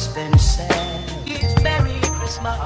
been said. It's Merry Christmas.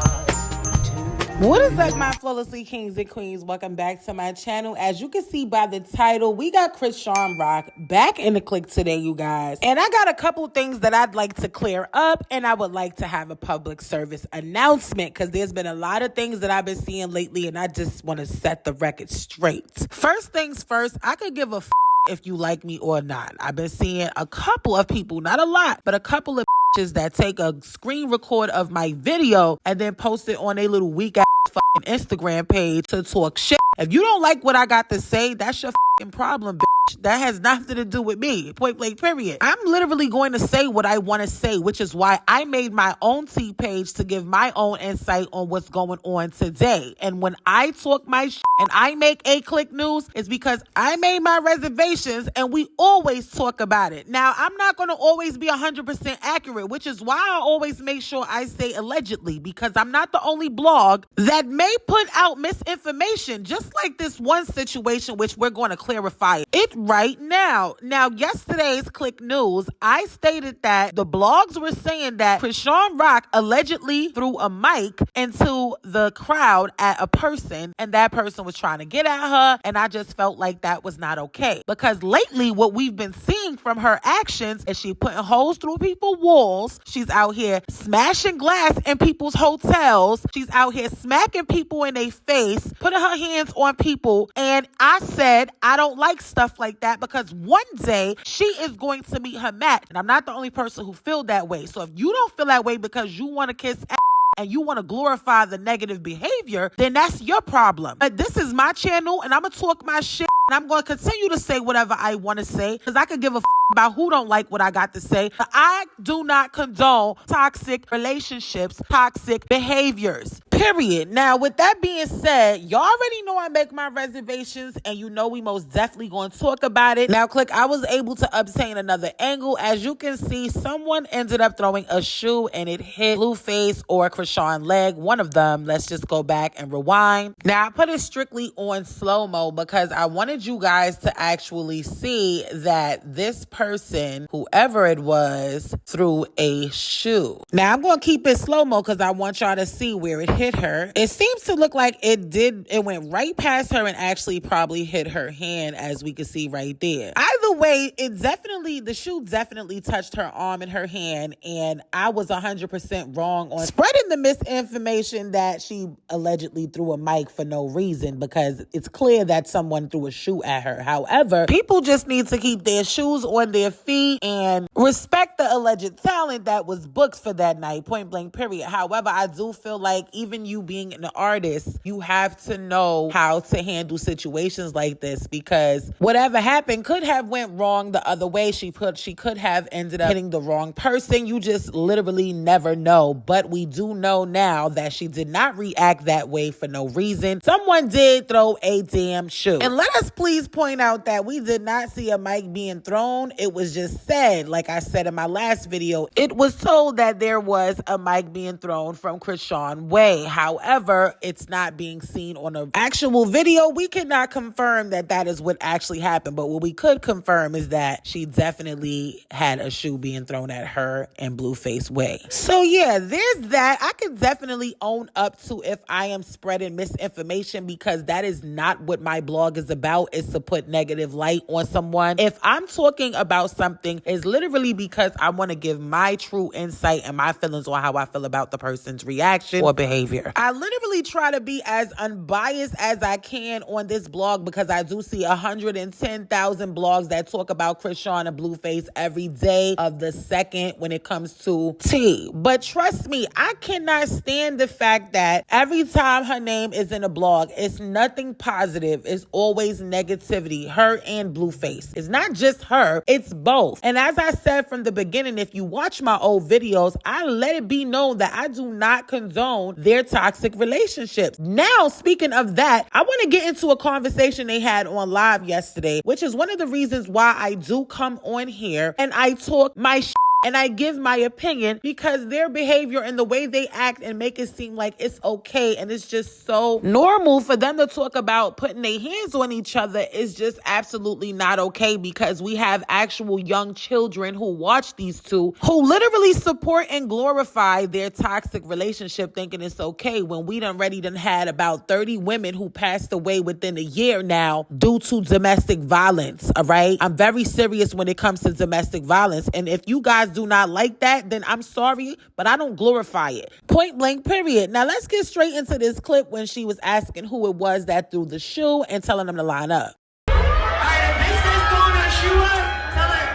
What is up, my flawlessly kings and queens? Welcome back to my channel. As you can see by the title, we got ChriseanRock back in the click today, you guys. And I got a couple things that I'd like to clear up, and I would like to have a public service announcement because there's been a lot of things that I've been seeing lately, and I just want to set the record straight. First things first, I could give a if you like me or not. I've been seeing a couple of people, not a lot, but a couple of that take a screen record of my video and then post it on a little weak ass fucking Instagram page to talk shit. If you don't like what I got to say, that's your fucking problem, bitch. That has nothing to do with me. Point blank, period. I'm literally going to say what I want to say, which is why I made my own T page to give my own insight on what's going on today. And when I talk my shit and I make a click news, it's because I made my reservations and we always talk about it. Now, I'm not going to always be 100% accurate, which is why I always make sure I say allegedly, because I'm not the only blog that may put out misinformation, just like this one situation, which we're going to clarify it right now. Now, yesterday's click news, I stated that the blogs were saying that ChriseanRock allegedly threw a mic into the crowd at a person, and that person was trying to get at her, and I just felt like that was not okay. Because lately, what we've been seeing from her actions is she putting holes through people's walls. She's out here smashing glass in people's hotels. She's out here smacking people in their face, putting her hands on people. And I said, I don't like stuff like that because one day she is going to meet her match. And I'm not the only person who feel that way. So if you don't feel that way because you want to kiss ass and you want to glorify the negative behavior, then that's your problem. But this is my channel and I'm going to talk my shit. And I'm going to continue to say whatever I want to say because I could give a about who don't like what I got to say. But I do not condone toxic relationships, toxic behaviors, period. Now, with that being said, y'all already know I make my reservations and you know we most definitely going to talk about it. Now, click, I was able to obtain another angle. As you can see, someone ended up throwing a shoe and it hit Blueface or Chrisean leg. One of them. Let's just go back and rewind. Now, I put it strictly on slow-mo because I wanted you guys to actually see that this person, whoever it was, threw a shoe. Now, I'm going to keep it slow-mo because I want y'all to see where it hit her. It seems to look like it went right past her and actually probably hit her hand, as we can see right there. Either way, the shoe definitely touched her arm and her hand, and I was 100% wrong on spreading the misinformation that she allegedly threw a mic for no reason, because it's clear that someone threw a shoe at her. However, people just need to keep their shoes on their feet and respect the alleged talent that was booked for that night, point blank, period. However, I do feel like even you being an artist, you have to know how to handle situations like this, because whatever happened could have went wrong the other way. She could have ended up hitting the wrong person. You just literally never know. But we do know now that she did not react that way for no reason. Someone did throw a damn shoe. And let us please point out that we did not see a mic being thrown. It was just said, like I said in my last video, it was told that there was a mic being thrown from Chrisean way. However, it's not being seen on an actual video. We cannot confirm that that is what actually happened. But what we could confirm is that she definitely had a shoe being thrown at her in Blueface way. So yeah, there's that. I can definitely own up to if I am spreading misinformation, because that is not what my blog is about, is to put negative light on someone. If I'm talking about something, it's literally because I want to give my true insight and my feelings on how I feel about the person's reaction or behavior. I literally try to be as unbiased as I can on this blog, because I do see 110,000 blogs that talk about Chrisean and Blueface every day of the second when it comes to tea. But trust me, I cannot stand the fact that every time her name is in a blog, it's nothing positive. It's always negativity. Her and Blueface. It's not just her, it's both. And as I said from the beginning, if you watch my old videos, I let it be known that I do not condone their toxic relationships. Now, speaking of that, I want to get into a conversation they had on live yesterday, which is one of the reasons why I do come on here and I talk my And I give my opinion because their behavior and the way they act and make it seem like it's okay and it's just so normal for them to talk about putting their hands on each other is just absolutely not okay, because we have actual young children who watch these two who literally support and glorify their toxic relationship, thinking it's okay, when we done had about 30 women who passed away within a year now due to domestic violence. All right, I'm very serious when it comes to domestic violence, and if you guys do not like that, then I'm sorry, but I don't glorify it. Point blank, period. Now let's get straight into this clip when she was asking who it was that threw the shoe and telling them to line up. Alright, if bitch that's throwing her shoe up, tell her,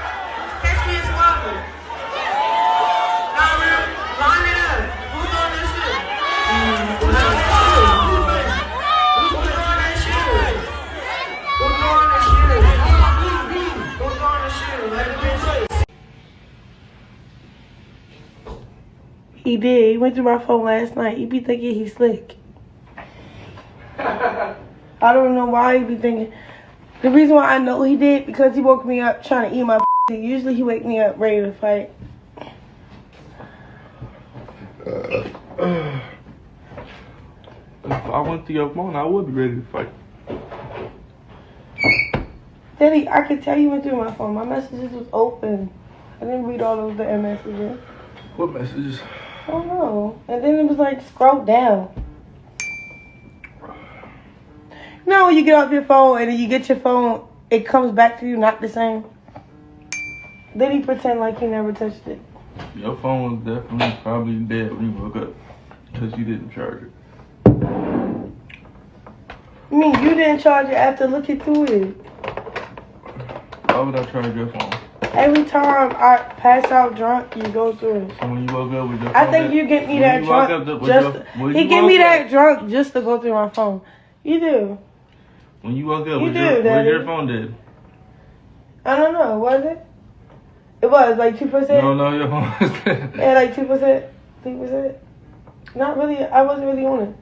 catch me and swap her. Line it up. Who's throwing that shoe? Who's throwing that shoe? Who's throwing that shoe? Who's throwing the shoe? Let the bitch say. He did. He went through my phone last night. He be thinking he's slick. I don't know why he be thinking. The reason why I know he did, because he woke me up trying to eat my Usually he wake me up ready to fight. If I went to your phone, I would be ready to fight. Daddy, I could tell you went through my phone. My messages was open. I didn't read all those damn messages. What messages? I don't know. And then it was like, scroll down. You know when you get off your phone and then you get your phone, it comes back to you not the same? Then he pretend like he never touched it. Your phone was definitely probably dead when you woke up because you didn't charge it. You mean you didn't charge it after looking through it? Why would I charge your phone? Every time I pass out drunk, you go through it. So when you woke up with your phone, I think you get me that drunk he give me that drunk just to go through my phone. You do. When you woke up, You was do, Daddy. your phone dead? I don't know. Was it? It was like 2%. No, your phone was dead. Yeah, like 2%, 3%. Not really. I wasn't really on it.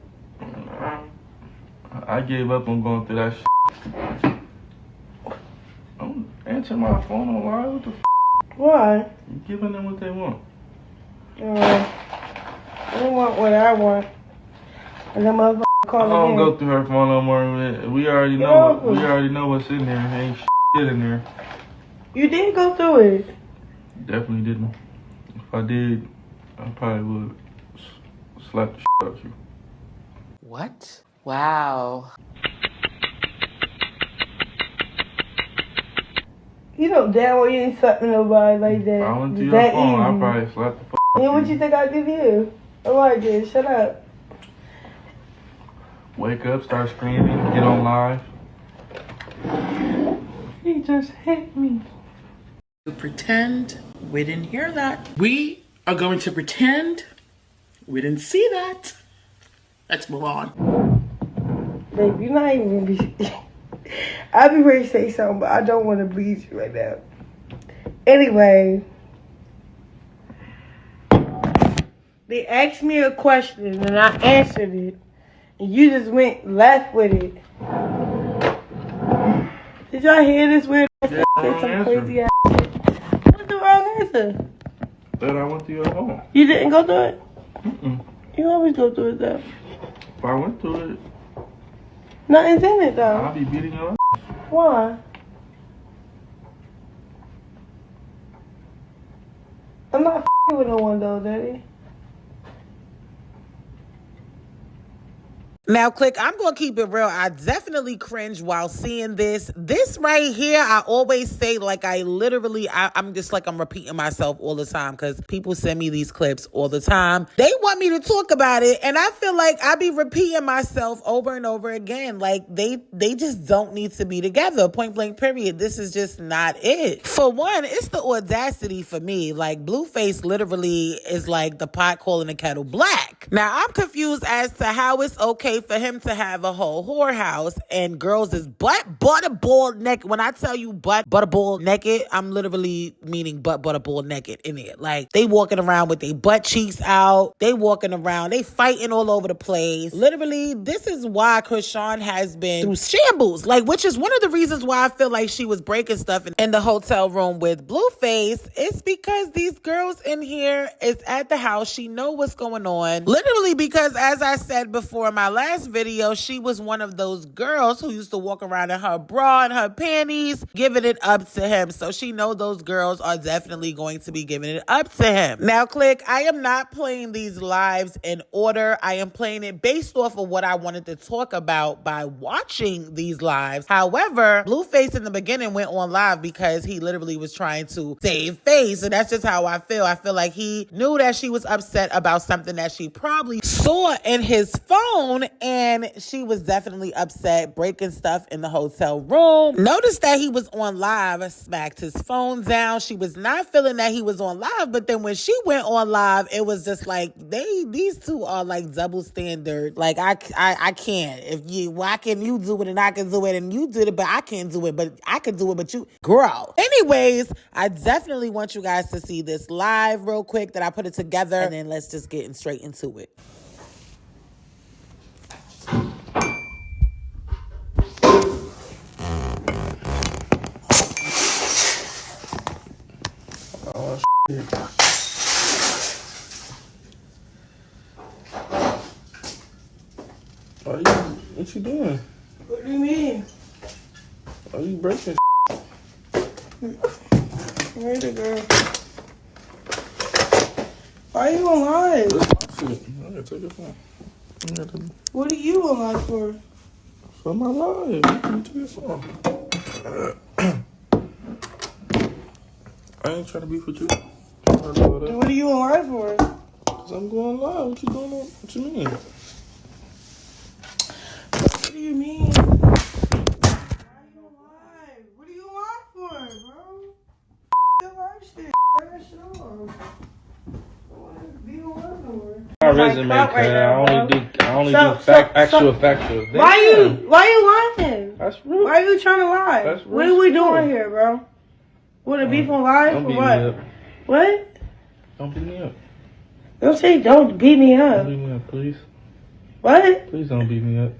I gave up on going through that shit. Don't answer my phone on live. What the f? Why? You giving them what they want. They want what I want. And then motherfucker I calling don't in. go through her phone no more. We already know. We already know what's in there. Ain't shit in there. You did go through it. Definitely didn't. If I did, I probably would slap the shit out of you. What? Wow. You know damn well you ain't slapping nobody like that. If I went to your That phone, easy. I'd probably slap the f out Yeah, of what you think I did to you? Oh, I did. Shut up. Wake up, start screaming, get on live. He just hit me. Pretend we didn't hear that. We are going to pretend we didn't see that. Let's move on. Babe, you're not even gonna be. I'll be ready to say something, but I don't want to bleed you right now. Anyway, they asked me a question and I answered it, and you just went left with it. Did y'all hear this weird ass say some crazy ass shit? What's the wrong answer? That I went to your phone. You didn't go through it? Mm-mm. You always go through it though. If I went to it, Nothing's in it though. I'll be beating your ass. Why? I'm not f***ing with no one though, Daddy. Now, Click, I'm going to keep it real. I definitely cringe while seeing this. This right here, I always say, like, I'm just like I'm repeating myself all the time because people send me these clips all the time. They want me to talk about it, and I feel like I be repeating myself over and over again. Like, they just don't need to be together. Point blank, period. This is just not it. For one, it's the audacity for me. Like, Blueface literally is like the pot calling the kettle black. Now, I'm confused as to how it's okay okay for him to have a whole whorehouse and girls is butterball naked. When I tell you butterball naked, I'm literally meaning butterball naked in it. Like, they walking around with their butt cheeks out. They walking around. They fighting all over the place. Literally, this is why Chrisean has been through shambles. Like, which is one of the reasons why I feel like she was breaking stuff in the hotel room with Blueface. It's because these girls in here is at the house. She know what's going on. Literally, because as I said before in my last video, she was one of those girls who used to walk around in her bra and her panties, giving it up to him. So she know those girls are definitely going to be giving it up to him. Now, Click, I am not playing these lives in order. I am playing it based off of what I wanted to talk about by watching these lives. However, Blueface in the beginning went on live because he literally was trying to save face. And that's just how I feel. I feel like he knew that she was upset about something that she probably saw in his phone, and she was definitely upset, breaking stuff in the hotel room. Notice that he was on live, smacked his phone down. She was not feeling that he was on live, but then when she went on live, it was just like these two are like double standard. Like, I can't. Why can you do it and I can do it, and you did it but I can't do it, but I can do it but you, girl. Anyways, I definitely want you guys to see this live real quick that I put it together, and then let's just get straight into it. Oh, shit. What you doing? What do you mean? Are you breaking? Where's the girl? Why are you on live? I gotta take your phone. What are you on live for? For my life. Let me take your phone. I ain't trying to beef with you. And what are you on live for? Cause I'm going live. What you doing? What you mean? What do you mean? Why are you on live? What are you on live for, bro? Your live shit. Turn that shit off. I want to be on live no more. My resume, I only do actual factual. Why you lying? That's rude. Why are you trying to lie? That's rude. What are we doing here, bro? What, a beef on live Don't for beat what? me up. What? Don't beat me up. Don't say don't beat me up. Don't beat me up, please. What? Please don't beat me up.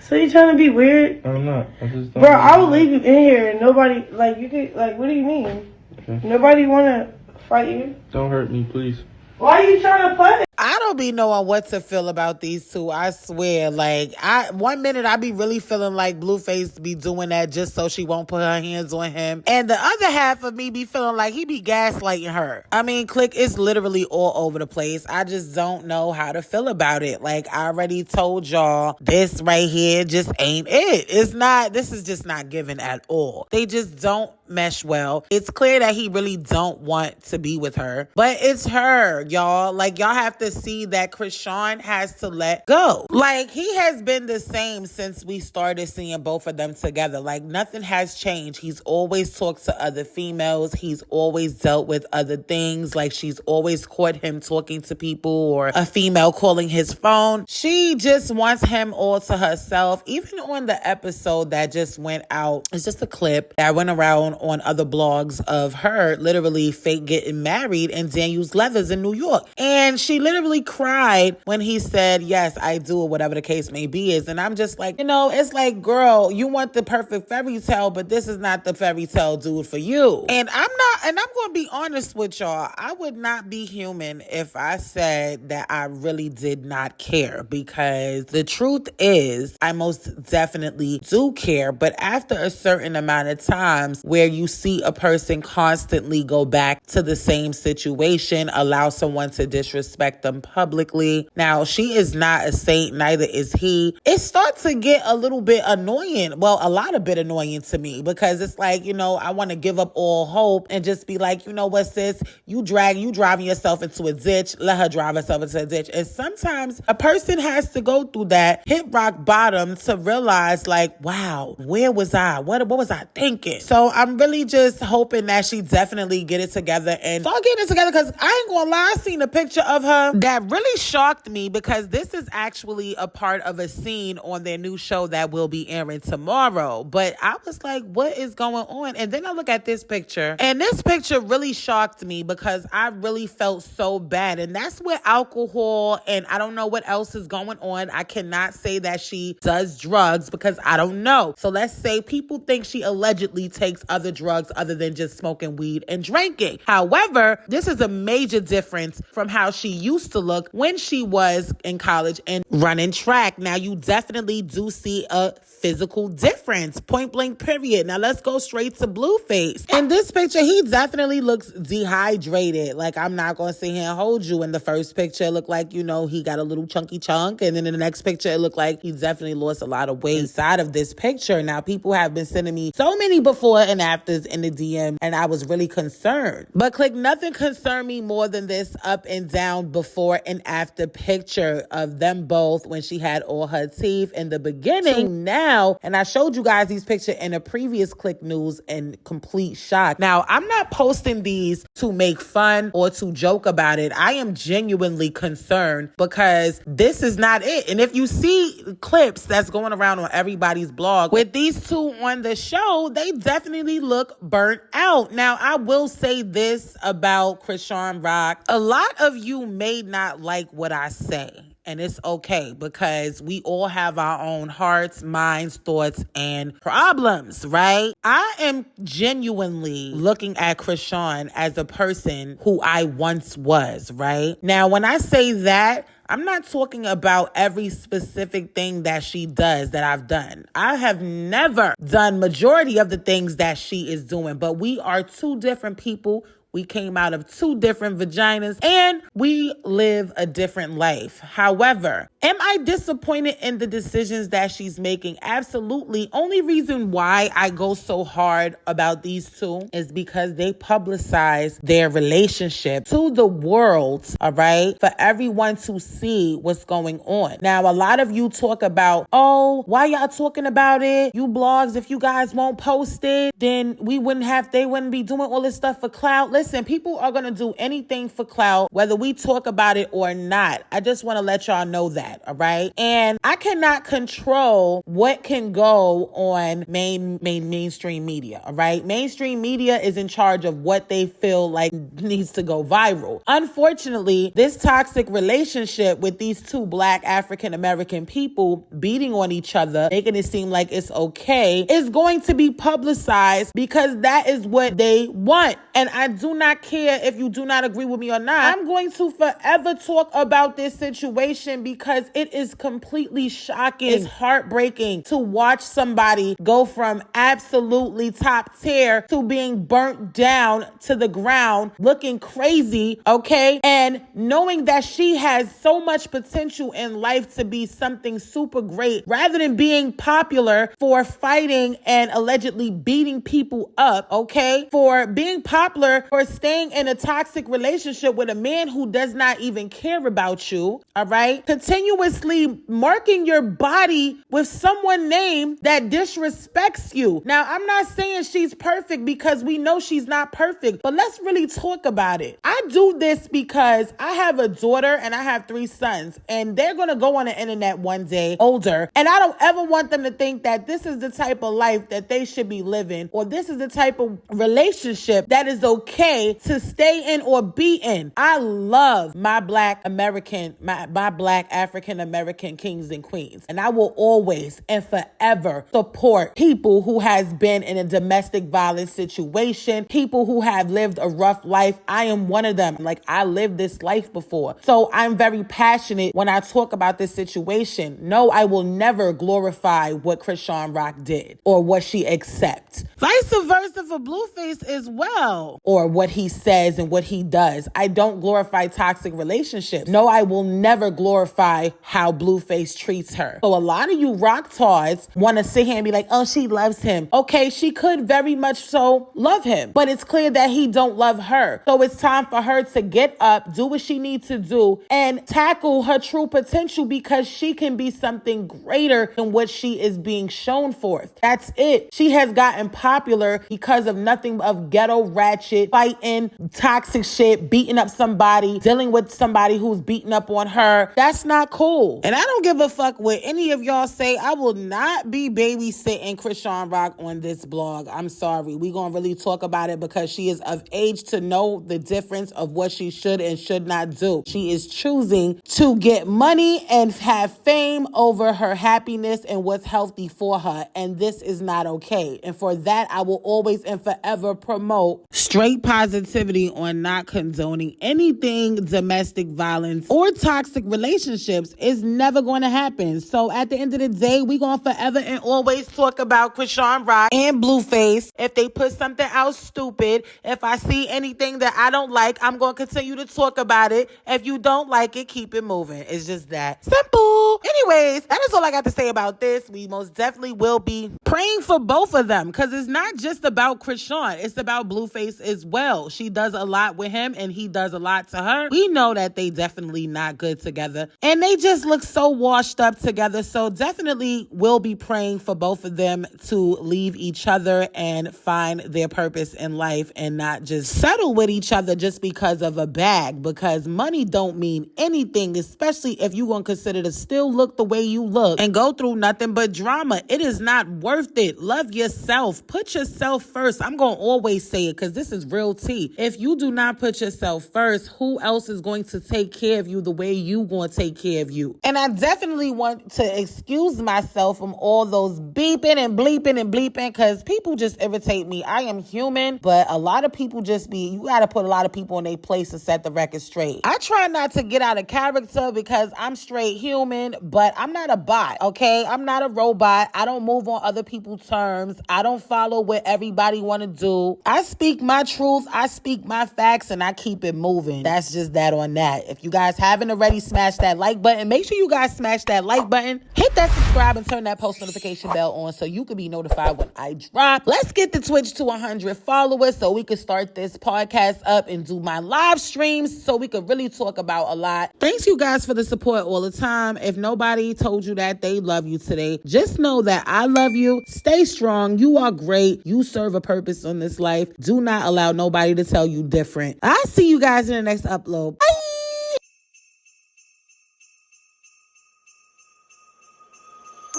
So you trying to be weird? I'm not. I just don't. Bro, I will leave you in here and nobody, like, you could, like, what do you mean? Okay. Nobody want to fight you? Don't hurt me, please. Why are you trying to play? I don't be knowing what to feel about these two. I swear. Like, one minute I be really feeling like Blueface be doing that just so she won't put her hands on him. And the other half of me be feeling like he be gaslighting her. I mean, Click, it's literally all over the place. I just don't know how to feel about it. Like, I already told y'all, this right here just ain't it. This is just not given at all. They just don't mesh well. It's clear that he really don't want to be with her, but it's her, y'all. Like, y'all have to see that Chrisean has to let go. Like, he has been the same since we started seeing both of them together. Like, nothing has changed. He's always talked to other females. He's always dealt with other things. Like, she's always caught him talking to people or a female calling his phone. She just wants him all to herself. Even on the episode that just went out, it's just a clip that went around on other blogs of her literally fake getting married in Daniel's Leathers in New York. And she literally cried when he said, yes, I do, or whatever the case may be is. And I'm just like, it's like, girl, you want the perfect fairy tale, but this is not the fairy tale dude for you. And I'm going to be honest with y'all. I would not be human if I said that I really did not care, because the truth is I most definitely do care. But after a certain amount of times where you see a person constantly go back to the same situation, allow someone to disrespect them publicly. Now, she is not a saint, neither is he. It starts to get a little bit annoying. Well, a lot of bit annoying to me, because it's like, I want to give up all hope and just be like, what, sis, you driving yourself into a ditch, let her drive herself into a ditch. And sometimes a person has to go through that, hit rock bottom, to realize like, wow, where was I? What was I thinking? So I'm I'm really just hoping that she definitely get it together and start getting it together, because I ain't gonna lie, I seen a picture of her that really shocked me, because this is actually a part of a scene on their new show that will be airing tomorrow. But I was like, what is going on? And then I look at this picture, and this picture really shocked me because I really felt so bad. And that's with alcohol, and I don't know what else is going on. I cannot say that she does drugs because I don't know. So let's say people think she allegedly takes other drugs other than just smoking weed and drinking. However, this is a major difference from how she used to look when she was in college and running track. Now, you definitely do see a physical difference, point blank period. Now let's go straight to Blueface. In this picture, he definitely looks dehydrated. Like, I'm not gonna sit here and hold you. In the first picture, it looked like, he got a little chunky chunk, and then in the next picture, it looked like he definitely lost a lot of weight inside of this picture. Now, people have been sending me so many before and afters in the DM, and I was really concerned. But click, nothing concerned me more than this up and down before and after picture of them both when she had all her teeth in the beginning. Now, and I showed you guys these pictures in a previous Click News in complete shock. Now, I'm not posting these to make fun or to joke about it. I am genuinely concerned because this is not it. And if you see clips that's going around on everybody's blog with these two on the show, they definitely look burnt out. Now, I will say this about ChriseanRock. A lot of you may not like what I say. And it's okay, because we all have our own hearts, minds, thoughts, and problems, right? I am genuinely looking at Chrisean as a person who I once was, right? Now, when I say that, I'm not talking about every specific thing that she does that I've done. I have never done majority of the things that she is doing, but we are two different people. We came out of two different vaginas and we live a different life. However, am I disappointed in the decisions that she's making? Absolutely. Only reason why I go so hard about these two is because they publicize their relationship to the world, all right? For everyone to see what's going on. Now, a lot of you talk about, oh, why y'all talking about it? You blogs, if you guys won't post it, then they wouldn't be doing all this stuff for clout. Listen, people are going to do anything for clout, whether we talk about it or not. I just want to let y'all know that, all right? And I cannot control what can go on mainstream media, all right? Mainstream media is in charge of what they feel like needs to go viral. Unfortunately, this toxic relationship with these two Black African-American people beating on each other, making it seem like it's okay, is going to be publicized because that is what they want. And I do not care if you do not agree with me or not. I'm going to forever talk about this situation because it is completely shocking. It's heartbreaking to watch somebody go from absolutely top tier to being burnt down to the ground, looking crazy, okay? And knowing that she has so much potential in life to be something super great, rather than being popular for fighting and allegedly beating people up, okay? For being popular for staying in a toxic relationship with a man who does not even care about you, all right? Continuously marking your body with someone named that disrespects you. Now, I'm not saying she's perfect because we know she's not perfect, but let's really talk about it. I do this because I have a daughter and I have 3 sons, and they're going to go on the internet one day older, and I don't ever want them to think that this is the type of life that they should be living, or this is the type of relationship that is okay to stay in or be in. I love my Black African American kings and queens, and I will always and forever support people who has been in a domestic violence situation, people who have lived a rough life. I am one of them. Like, I lived this life before. So I'm very passionate when I talk about this situation. No, I will never glorify what ChriseanRock did or what she accepts. Vice versa for Blueface as well, or what he says and what he does. I don't glorify toxic relationships. No, I will never glorify how Blueface treats her. So a lot of you rock tards want to sit here and be like, oh, she loves him. Okay, she could very much so love him, but it's clear that he don't love her. So it's time for her to get up, do what she needs to do, and tackle her true potential, because she can be something greater than what she is being shown forth. That's it. She has gotten popular because of nothing of ghetto ratchet, fighting, toxic shit, beating up somebody, dealing with somebody who's beating up on her. That's not cool. And I don't give a fuck what any of y'all say. I will not be babysitting ChriseanRock on this blog. I'm sorry. We're going to really talk about it because she is of age to know the difference of what she should and should not do. She is choosing to get money and have fame over her happiness and what's healthy for her. And this is not okay. And for that, I will always and forever promote straight positivity on not condoning anything domestic violence or toxic relationships. Is never going to happen. So at the end of the day, we're going to forever and always talk about ChriseanRock and Blueface. If they put something out stupid, if I see anything that I don't like, I'm going to continue to talk about it. If you don't like it, keep it moving. It's just that simple. Anyways, that is all I got to say about this. We most definitely will be praying for both of them, because it's not just about Chrisean. It's about Blueface as well. She does a lot with him and he does a lot to her. We know that they definitely not good together and they just look so washed up together. So definitely will be praying for both of them to leave each other and find their purpose in life and not just settle with each other just because of a bag, because money don't mean anything, especially if you want to consider to still look the way you look and go through nothing but drama. It is not worth it. Love yourself. Put yourself first. I'm going to always say it because this is real tea. If you do not put yourself first, who else is going to take care of you the way you going to take care of you? And I definitely want to excuse myself from all those beeping and bleeping because people just irritate me. I am human, but a lot of people just you got to put a lot of people in their place to set the record straight. I try not to get out of character because I'm straight human, but I'm not a bot, okay? I'm not a robot. I don't move on other people's terms. I don't follow what everybody want to do. I speak my truth. I speak my facts and I keep it moving. That's just that on that. If you guys haven't already, smash that like button. Make sure you guys smash that like button. Hit that subscribe and turn that post notification bell on so you can be notified when I drop. Let's get the Twitch to 100 followers so we can start this podcast up and do my live streams so we could really talk about a lot. Thanks you guys for the support all the time. If nobody told you that they love you today, just know that I love you. Stay strong. You are great. You serve a purpose on this life. Do not allow nobody to tell you different. I'll see you guys in the next upload. Bye.